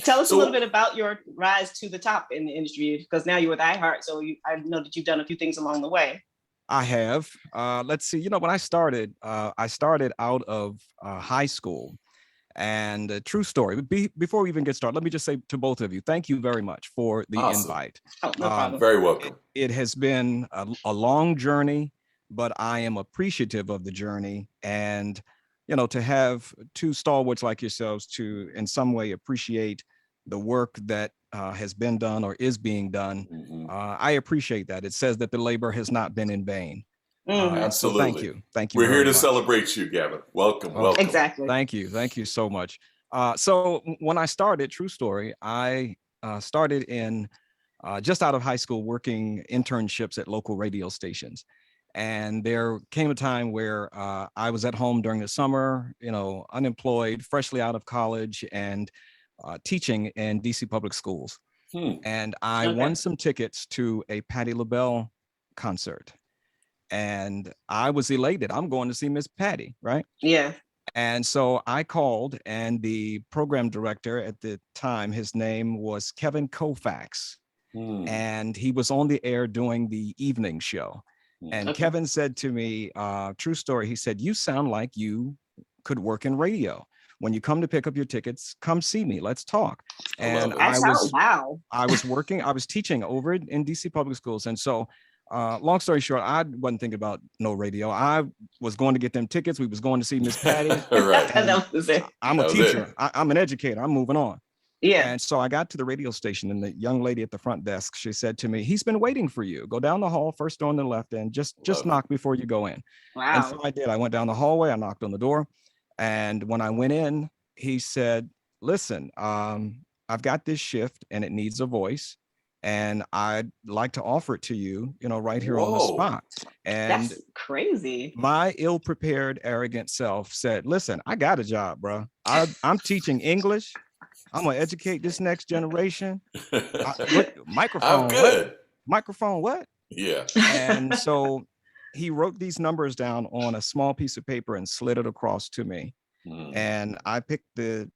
Tell us a little So bit about your rise to the top in the industry, because now you're with iHeart. So I know that you've done a few things along the way. I have. Let's see. When I started out of high school. And a true story. Before we even get started, let me just say to both of you, thank you very much for the awesome. invite. Oh, no problem. Very welcome. It has been a long journey, but I am appreciative of the journey. And, to have two stalwarts like yourselves to in some way appreciate the work that has been done or is being done, I appreciate that. It says that the labor has not been in vain. Absolutely. So thank you. Thank you. We're here to much. celebrate you, Gavin. Welcome. Welcome. Exactly. Thank you. Thank you so much. So when I started, true story, I started in just out of high school working internships at local radio stations. And there came a time where I was at home during the summer, unemployed, freshly out of college, and teaching in DC public schools. And I won some tickets to a Patti LaBelle concert. And I was elated. I'm going to see Miss Patti, right? Yeah. And so I called, and the program director at the time, his name was Kevin Koufax, and he was on the air doing the evening show. And Kevin said to me, true story, he said, "You sound like you could work in radio. When you come to pick up your tickets, come see me. Let's talk." And I was teaching over in DC public schools. And so long story short, I wasn't thinking about no radio. I was going to get them tickets. We was going to see Miss Patti. Right. I'm a teacher. I'm an educator. I'm moving on. Yeah. And so I got to the radio station, and the young lady at the front desk, she said to me, "He's been waiting for you. Go down the hall, first door on the left, and just knock before you go in." Wow. And so I did. I went down the hallway. I knocked on the door. And when I went in, he said, "Listen, I've got this shift and it needs a voice. And I'd like to offer it to you, right here on the spot." And that's crazy. My ill-prepared, arrogant self said, "Listen, I got a job, bro. I'm teaching English. I'm gonna educate this next generation." Microphone. I'm good. Microphone. What? Yeah. And so he wrote these numbers down on a small piece of paper and slid it across to me. And I picked the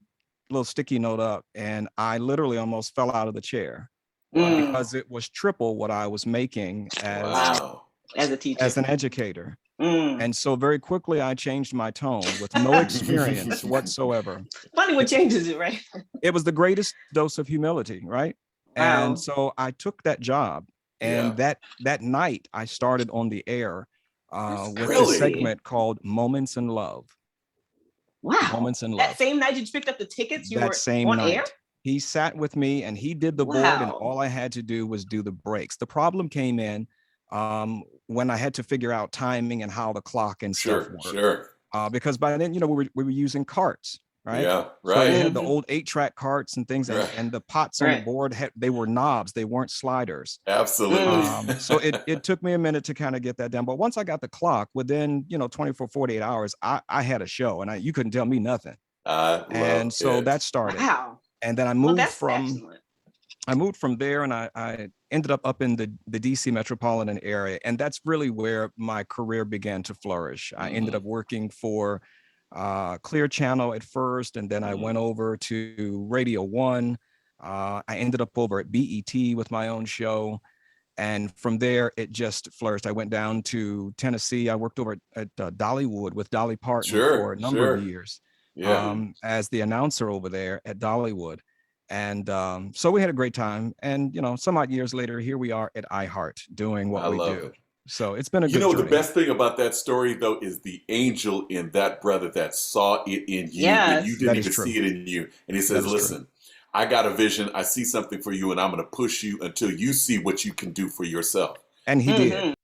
little sticky note up, and I literally almost fell out of the chair. Because it was triple what I was making as a teacher, as an educator. And so very quickly I changed my tone with no experience whatsoever. Funny what changes it, right? It was the greatest dose of humility, right? Wow. And so I took that job, and that night I started on the air with a segment called Moments in Love. Wow. Moments in Love. That same night you picked up the tickets, you that were same on night. air? He sat with me and he did the board, and all I had to do was do the breaks. The problem came in when I had to figure out timing and how the clock and stuff worked. Sure. Because by then, we were using carts, right? Yeah, right. So they had the old 8-track carts and things, and the pots on the board, they were knobs. They weren't sliders. Absolutely. So it took me a minute to kind of get that down. But once I got the clock, within 24, 48 hours, I had a show, and you couldn't tell me nothing. And so that started. Wow. And then I moved from there, and I ended up in the DC metropolitan area. And that's really where my career began to flourish. I ended up working for Clear Channel at first, and then I went over to Radio One. I ended up over at BET with my own show. And from there, it just flourished. I went down to Tennessee. I worked over at Dollywood with Dolly Parton for a number of years. As the announcer over there at Dollywood. And so we had a great time. And, some odd years later, here we are at iHeart doing what we do. So it's been a good journey. The best thing about that story, though, is the angel in that brother that saw it in you. And you didn't even see it in you. And he says, "Listen, I got a vision. I see something for you, and I'm going to push you until you see what you can do for yourself." And he did.